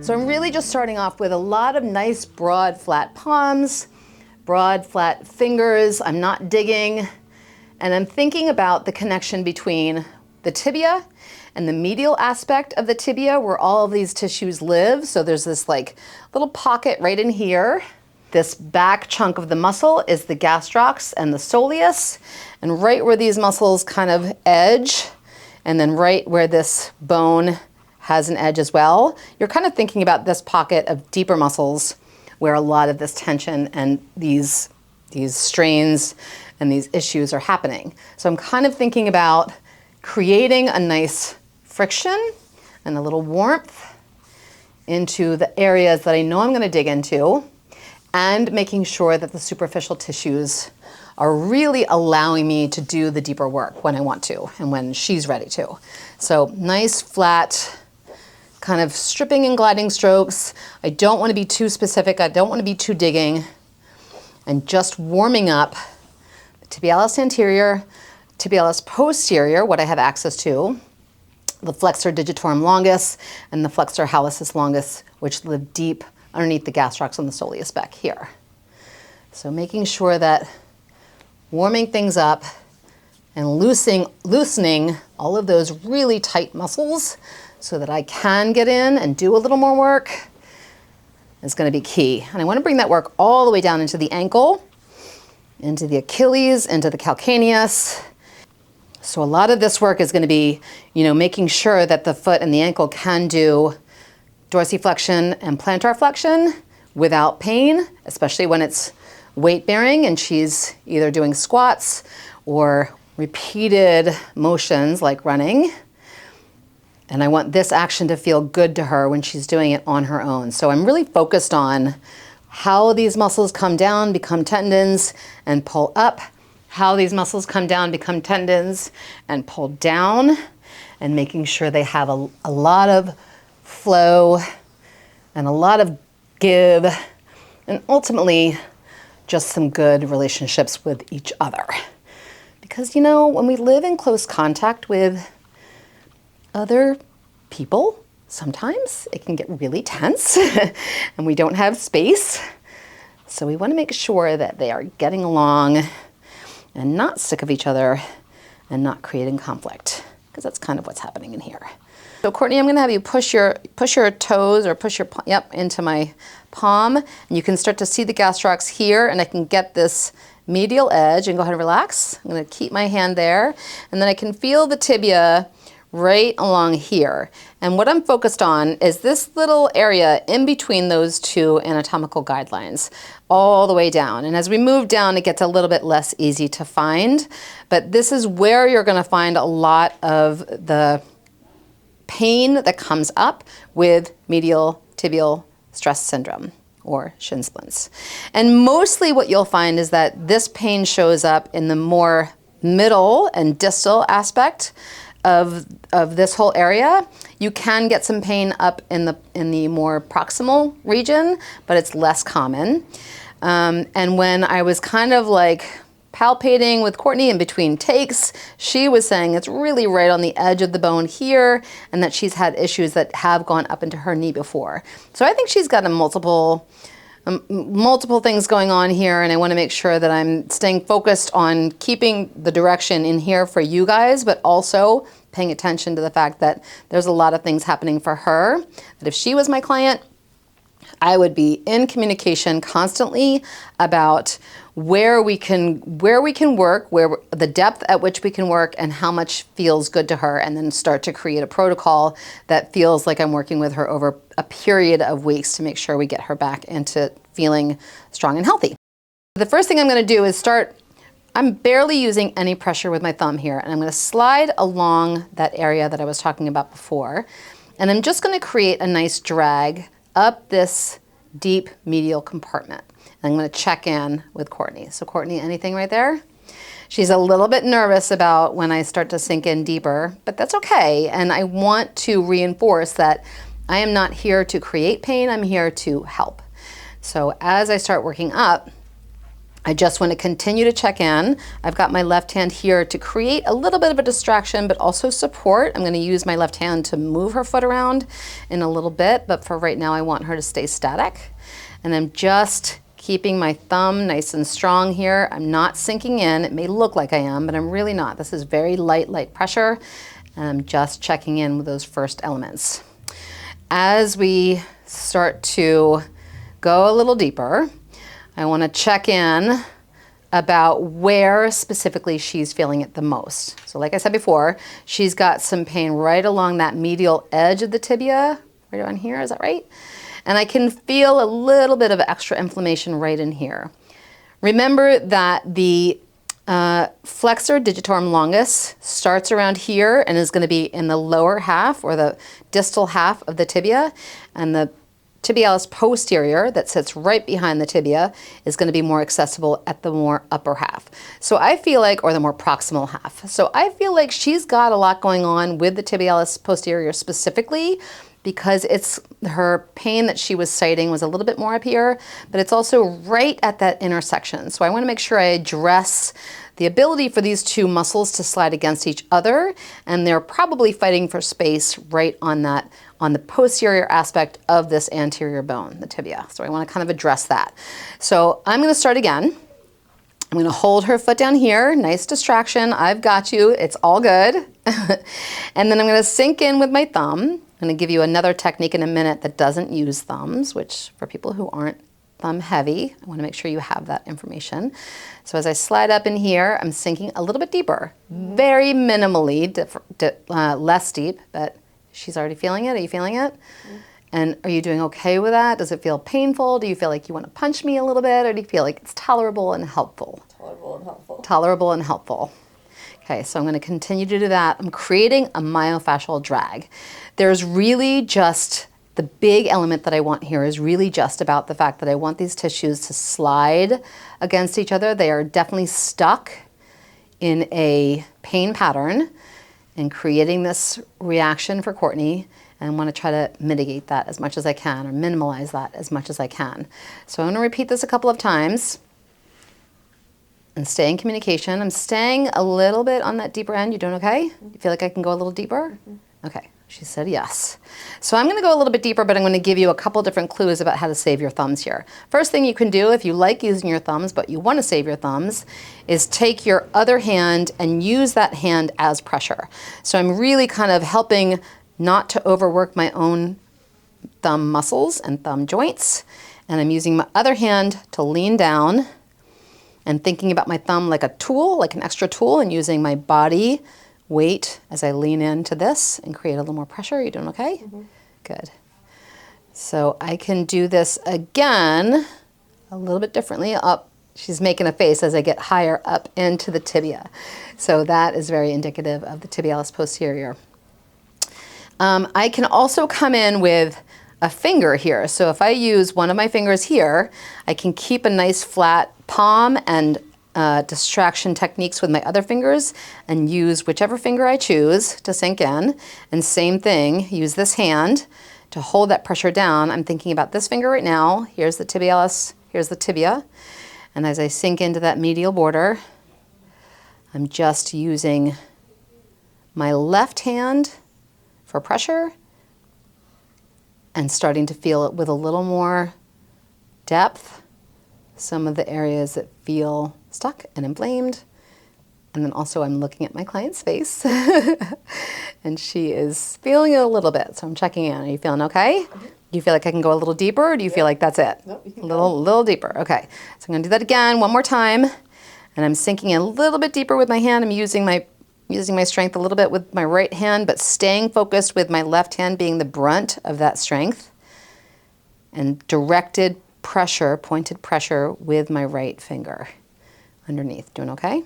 So I'm really just starting off with a lot of nice, broad, flat palms, broad, flat fingers. I'm not digging. And I'm thinking about the connection between the tibia and the medial aspect of the tibia where all of these tissues live. So there's this like little pocket right in here. This back chunk of the muscle is the gastrocs and the soleus. And right where these muscles kind of edge, and then right where this bone has an edge as well, you're kind of thinking about this pocket of deeper muscles where a lot of this tension and these strains and these issues are happening. So I'm kind of thinking about creating a nice friction and a little warmth into the areas that I know I'm going to dig into, and making sure that the superficial tissues are really allowing me to do the deeper work when I want to and when she's ready to. So nice flat kind of stripping and gliding strokes. I don't want to be too specific. I don't want to be too digging, and just warming up the tibialis anterior, tibialis posterior, what I have access to, the flexor digitorum longus and the flexor hallucis longus, which live deep underneath the gastrocs on the soleus back here. So making sure that warming things up and loosening all of those really tight muscles so that I can get in and do a little more work is going to be key. And I want to bring that work all the way down into the ankle, into the Achilles, into the calcaneus. So a lot of this work is going to be, making sure that the foot and the ankle can do dorsiflexion and plantar flexion without pain, especially when it's weight bearing and she's either doing squats or repeated motions like running. And I want this action to feel good to her when she's doing it on her own. So I'm really focused on how these muscles come down, become tendons, and pull up, how these muscles come down, become tendons, and pull down, and making sure they have a lot of flow and a lot of give, and ultimately just some good relationships with each other. Because, when we live in close contact with other people, sometimes it can get really tense and we don't have space. So we want to make sure that they are getting along and not sick of each other and not creating conflict, because that's kind of what's happening in here. So Courtney, I'm going to have you push your toes or push your, into my palm, and you can start to see the gastrocs here, and I can get this medial edge, and go ahead and relax. I'm going to keep my hand there, and then I can feel the tibia right along here. And what I'm focused on is this little area in between those two anatomical guidelines, all the way down. And as we move down, it gets a little bit less easy to find, but this is where you're going to find a lot of the pain that comes up with medial tibial stress syndrome, or Shin Splints. And mostly what you'll find is that this pain shows up in the more middle and distal aspect of this whole area. You can get some pain up in the more proximal region, but it's less common. And when I was kind of like palpating with Courtney in between takes, she was saying it's really right on the edge of the bone here, and that she's had issues that have gone up into her knee before. So I think she's got multiple things going on here, and I want to make sure that I'm staying focused on keeping the direction in here for you guys, but also paying attention to the fact that there's a lot of things happening for her, that if she was my client, I would be in communication constantly about where we can work, where the depth at which we can work, and how much feels good to her, and then start to create a protocol that feels like I'm working with her over a period of weeks to make sure we get her back into feeling strong and healthy. The first thing I'm going to do is I'm barely using any pressure with my thumb here, and I'm going to slide along that area that I was talking about before, and I'm just going to create a nice drag up this deep medial compartment. And I'm going to check in with Courtney. So Courtney, anything right there? She's a little bit nervous about when I start to sink in deeper, but that's okay. And I want to reinforce that I am not here to create pain, I'm here to help. So as I start working up, I just want to continue to check in. I've got my left hand here to create a little bit of a distraction, but also support. I'm going to use my left hand to move her foot around in a little bit, but for right now, I want her to stay static. And I'm just keeping my thumb nice and strong here. I'm not sinking in. It may look like I am, but I'm really not. This is very light pressure, and I'm just checking in with those first elements. As we start to go a little deeper, I want to check in about where specifically she's feeling it the most. So like I said before, she's got some pain right along that medial edge of the tibia, right on here, is that right? And I can feel a little bit of extra inflammation right in here. Remember that the flexor digitorum longus starts around here and is going to be in the lower half or the distal half of the tibia, and the tibialis posterior that sits right behind the tibia is going to be more accessible at the more upper half. So I feel like, or the more proximal half. So I feel like she's got a lot going on with the tibialis posterior specifically, because it's her pain that she was citing was a little bit more up here, but it's also right at that intersection. So I want to make sure I address the ability for these two muscles to slide against each other, and they're probably fighting for space right on that, on the posterior aspect of this anterior bone, the tibia. So I want to kind of address that. So I'm going to start again. I'm going to hold her foot down here, nice distraction. I've got you, it's all good. And then I'm going to sink in with my thumb. I'm going to give you another technique in a minute that doesn't use thumbs, which for people who aren't thumb heavy, I want to make sure you have that information. So as I slide up in here, I'm sinking a little bit deeper, very minimally, less deep, but she's already feeling it. Are you feeling it? And are you doing okay with that? Does it feel painful? Do you feel like you want to punch me a little bit, or do you feel like it's tolerable and helpful? Tolerable and helpful. Tolerable and helpful. Okay, so I'm going to continue to do that. I'm creating a myofascial drag. There's really just, the big element that I want here is really just about the fact that I want these tissues to slide against each other. They are definitely stuck in a pain pattern and creating this reaction for Courtney, and I want to try to mitigate that as much as I can, or minimize that as much as I can. So I'm going to repeat this a couple of times and stay in communication. I'm staying a little bit on that deeper end. You doing okay? You feel like I can go a little deeper? Okay. She said yes. So I'm going to go a little bit deeper, but I'm going to give you a couple different clues about how to save your thumbs here. First thing you can do if you like using your thumbs, but you want to save your thumbs, is take your other hand and use that hand as pressure. So I'm really kind of helping not to overwork my own thumb muscles and thumb joints. And I'm using my other hand to lean down and thinking about my thumb like a tool, like an extra tool, and using my body weight as I lean into this and create a little more pressure. Are you doing okay? Good. So I can do this again a little bit differently. Up, she's making a face as I get higher up into the tibia. So that is very indicative of the tibialis posterior. I can also come in with a finger here. So if I use one of my fingers here, I can keep a nice flat palm and distraction techniques with my other fingers and use whichever finger I choose to sink in. And same thing, use this hand to hold that pressure down. I'm thinking about this finger right now. Here's the tibialis, here's the tibia. And as I sink into that medial border, I'm just using my left hand for pressure and starting to feel it with a little more depth, some of the areas that feel stuck and inflamed. And then also I'm looking at my client's face and she is feeling it a little bit. So I'm checking in. Are you feeling okay? Do you feel like I can go a little deeper, or do you feel like that's it? Nope, you can a little deeper. Okay. So I'm going to do that again one more time. And I'm sinking in a little bit deeper with my hand. I'm using my strength a little bit with my right hand, but staying focused with my left hand being the brunt of that strength, and directed pressure, pointed pressure with my right finger underneath. Doing okay?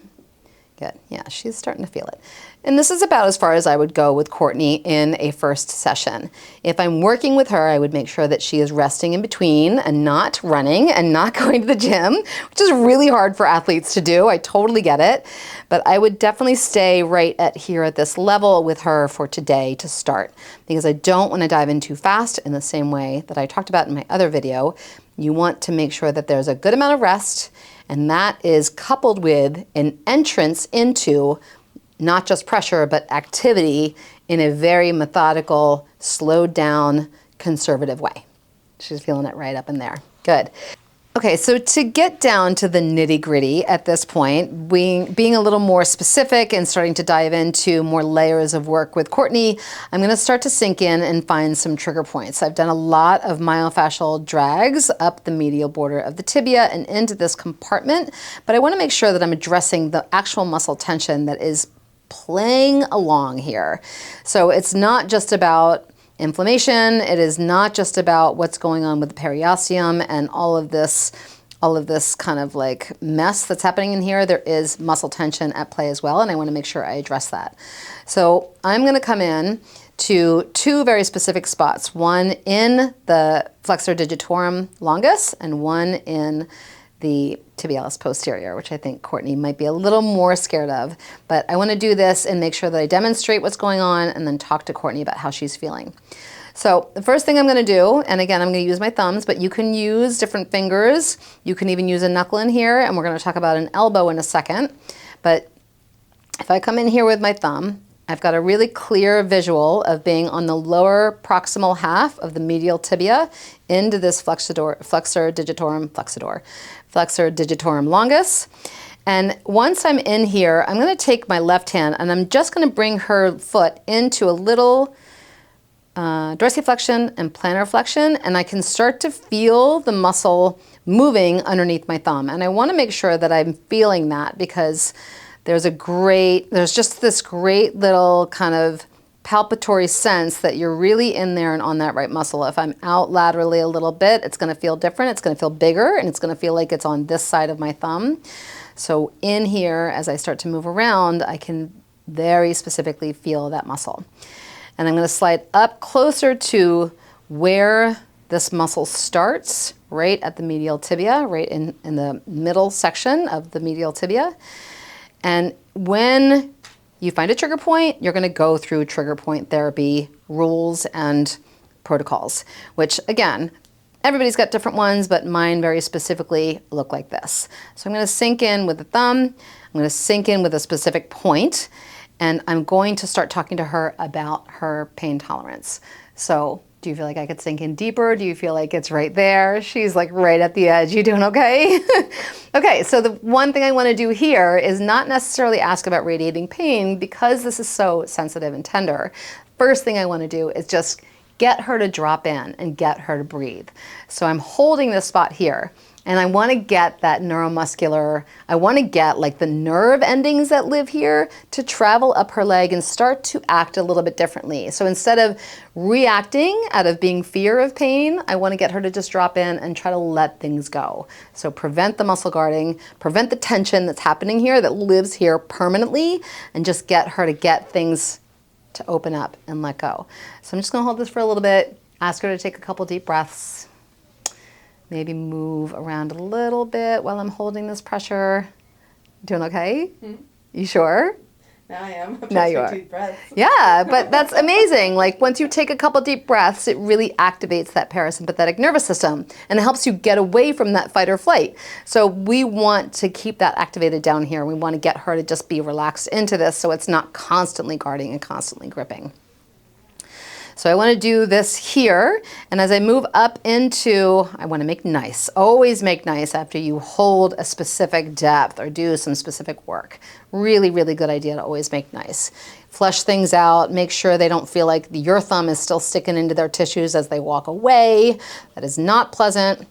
Good. Yeah, she's starting to feel it. And this is about as far as I would go with Courtney in a first session. If I'm working with her, I would make sure that she is resting in between and not running and not going to the gym, which is really hard for athletes to do. I totally get it. But I would definitely stay right at here at this level with her for today to start, because I don't want to dive in too fast in the same way that I talked about in my other video. You want to make sure that there's a good amount of rest And that is coupled with an entrance into not just pressure, but activity in a very methodical, slowed down, conservative way. She's feeling it right up in there. Good. Okay, so to get down to the nitty gritty at this point, being a little more specific and starting to dive into more layers of work with Courtney, I'm gonna start to sink in and find some trigger points. I've done a lot of myofascial drags up the medial border of the tibia and into this compartment, but I wanna make sure that I'm addressing the actual muscle tension that is playing along here. So it's not just about inflammation. It is not just about what's going on with the periosteum and all of this kind of like mess that's happening in here. There is muscle tension at play as well, and I want to make sure I address that. So I'm going to come in to two very specific spots, one in the flexor digitorum longus and one in the tibialis posterior, which I think Courtney might be a little more scared of. But I want to do this and make sure that I demonstrate what's going on and then talk to Courtney about how she's feeling. So the first thing I'm going to do, and again, I'm going to use my thumbs, but you can use different fingers. You can even use a knuckle in here, and we're going to talk about an elbow in a second. But if I come in here with my thumb, I've got a really clear visual of being on the lower proximal half of the medial tibia into this flexor digitorum longus. And once I'm in here, I'm going to take my left hand and I'm just going to bring her foot into a little dorsiflexion and plantar flexion, and I can start to feel the muscle moving underneath my thumb. And I want to make sure that I'm feeling that because there's just this great little kind of palpatory sense that you're really in there and on that right muscle. If I'm out laterally a little bit, it's going to feel different. It's going to feel bigger, and it's going to feel like it's on this side of my thumb. So in here, as I start to move around, I can very specifically feel that muscle. And I'm going to slide up closer to where this muscle starts, right at the medial tibia, right in the middle section of the medial tibia. And when you find a trigger point, you're going to go through trigger point therapy rules and protocols, which again, everybody's got different ones, but mine very specifically look like this. So I'm going to sink in with the thumb. I'm going to sink in with a specific point, and I'm going to start talking to her about her pain tolerance. So do you feel like I could sink in deeper? Do you feel like it's right there? She's like right at the edge. You doing okay? Okay, so the one thing I want to do here is not necessarily ask about radiating pain because this is so sensitive and tender. First thing I want to do is just get her to drop in and get her to breathe. So I'm holding this spot here, and I want to get that neuromuscular, I want to get like the nerve endings that live here to travel up her leg and start to act a little bit differently. So instead of reacting out of being fear of pain, I want to get her to just drop in and try to let things go. So prevent the muscle guarding, prevent the tension that's happening here that lives here permanently, and just get her to get things to open up and let go. So I'm just going to hold this for a little bit, ask her to take a couple deep breaths, maybe move around a little bit while I'm holding this pressure. Doing okay? Mm-hmm. You sure? Now I am. Now you are. Deep breaths. Yeah, but that's amazing. Like once you take a couple deep breaths, it really activates that parasympathetic nervous system and it helps you get away from that fight or flight. So we want to keep that activated down here. We want to get her to just be relaxed into this so it's not constantly guarding and constantly gripping. So I want to do this here, and as I move up into, I want to make nice. Always make nice after you hold a specific depth or do some specific work. Really, really good idea to always make nice. Flush things out, make sure they don't feel like your thumb is still sticking into their tissues as they walk away. That is not pleasant.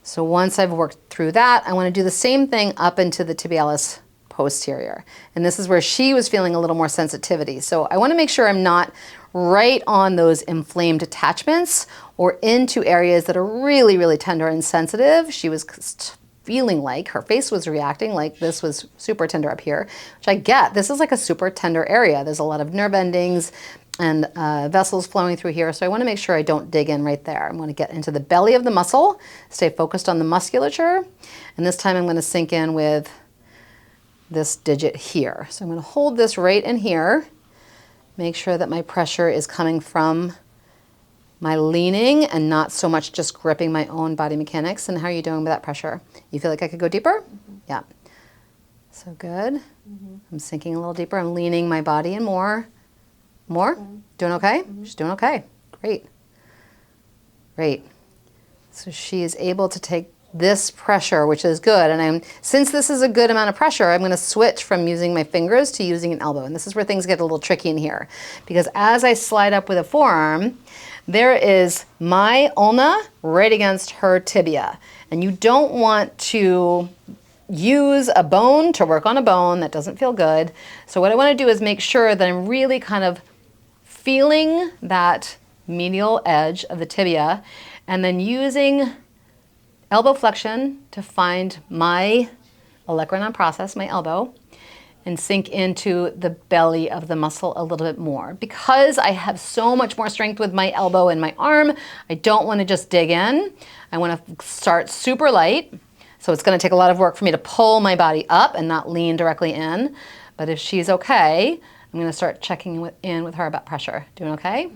So once I've worked through that, I want to do the same thing up into the tibialis posterior. And this is where she was feeling a little more sensitivity. So I want to make sure I'm not right on those inflamed attachments or into areas that are really, really tender and sensitive. She was feeling like her face was reacting like this was super tender up here, which I get. This is like a super tender area. There's a lot of nerve endings and vessels flowing through here. So I want to make sure I don't dig in right there. I want to get into the belly of the muscle, stay focused on the musculature. And this time I'm going to sink in with this digit here. So I'm going to hold this right in here. Make sure that my pressure is coming from my leaning and not so much just gripping my own body mechanics. And how are you doing with that pressure? You feel like I could go deeper? Mm-hmm. Yeah. So good. I'm sinking a little deeper. I'm leaning my body in more. More? Doing okay? She's doing okay. Great. Great. So she is able to take this pressure, which is good. And since this is a good amount of pressure, I'm going to switch from using my fingers to using an elbow. And this is where things get a little tricky in here. Because as I slide up with a forearm, there is my ulna right against her tibia. And you don't want to use a bone to work on a bone. That doesn't feel good. So what I want to do is make sure that I'm really kind of feeling that medial edge of the tibia and then using elbow flexion to find my olecranon process, my elbow, and sink into the belly of the muscle a little bit more. Because I have so much more strength with my elbow and my arm, I don't want to just dig in. I want to start super light. So it's going to take a lot of work for me to pull my body up and not lean directly in. But if she's okay, I'm going to start checking in with her about pressure. Doing okay?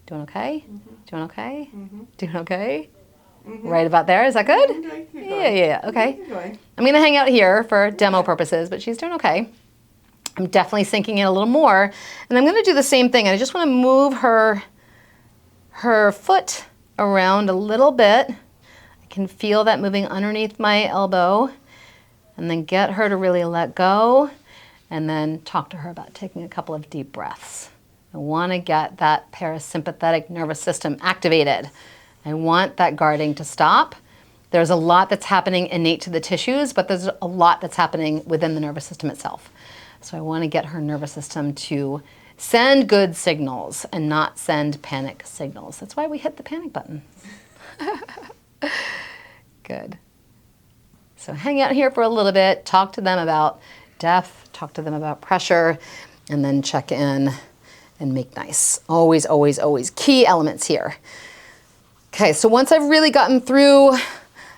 Doing okay? Doing okay? Doing okay? Right about there. Is that good? Okay, Yeah. Okay. I'm going to hang out here for demo purposes, but she's doing okay. I'm definitely sinking in a little more. And I'm going to do the same thing. I just want to move her foot around a little bit. I can feel that moving underneath my elbow. And then get her to really let go. And then talk to her about taking a couple of deep breaths. I want to get that parasympathetic nervous system activated. I want that guarding to stop. There's a lot that's happening innate to the tissues, but there's a lot that's happening within the nervous system itself. So I want to get her nervous system to send good signals and not send panic signals. That's why we hit the panic button. Good. So hang out here for a little bit, talk to them about depth, talk to them about pressure, and then check in and make nice. Always, always, always key elements here. Okay, so once I've really gotten through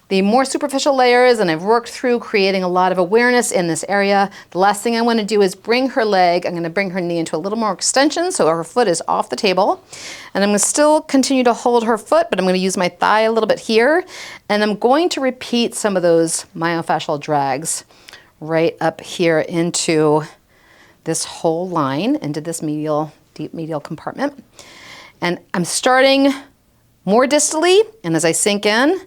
the more superficial layers and I've worked through creating a lot of awareness in this area, the last thing I want to do is bring her leg. I'm going to bring her knee into a little more extension so her foot is off the table. And I'm going to still continue to hold her foot, but I'm going to use my thigh a little bit here. And I'm going to repeat some of those myofascial drags right up here into this whole line, into this deep medial compartment. And I'm starting more distally, and as I sink in,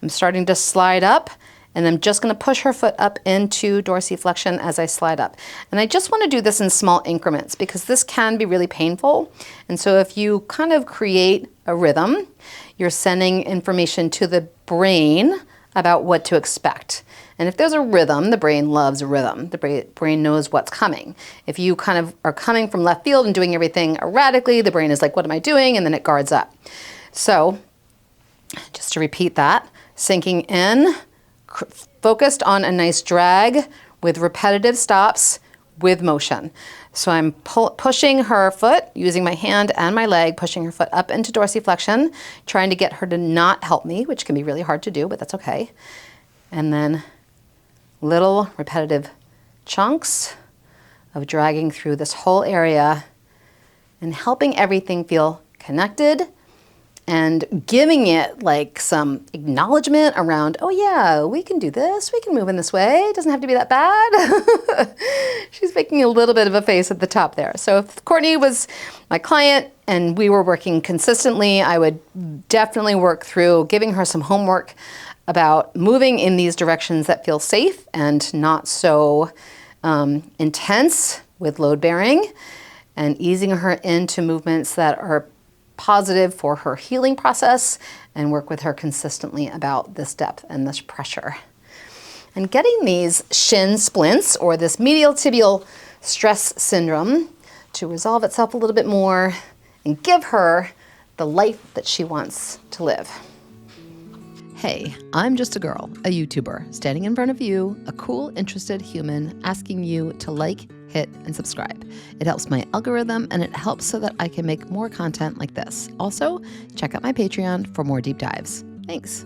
I'm starting to slide up, and I'm just going to push her foot up into dorsiflexion as I slide up. And I just want to do this in small increments because this can be really painful. And so if you kind of create a rhythm, you're sending information to the brain about what to expect. And if there's a rhythm, the brain loves a rhythm. The brain knows what's coming. If you kind of are coming from left field and doing everything erratically, the brain is like, what am I doing? And then it guards up. So just to repeat that, sinking in, focused on a nice drag with repetitive stops with motion. So I'm pushing her foot, using my hand and my leg, pushing her foot up into dorsiflexion, trying to get her to not help me, which can be really hard to do, but that's okay. And then little repetitive chunks of dragging through this whole area and helping everything feel connected and giving it like some acknowledgement around, oh yeah, we can do this, we can move in this way, it doesn't have to be that bad. She's making a little bit of a face at the top there. So if Courtney was my client and we were working consistently, I would definitely work through giving her some homework about moving in these directions that feel safe and not so intense with load bearing, and easing her into movements that are positive for her healing process, and work with her consistently about this depth and this pressure. And getting these shin splints, or this medial tibial stress syndrome, to resolve itself a little bit more and give her the life that she wants to live. Hey, I'm just a girl, a YouTuber, standing in front of you, a cool, interested human, asking you to like, hit, and subscribe. It helps my algorithm, and it helps so that I can make more content like this. Also, check out my Patreon for more deep dives. Thanks.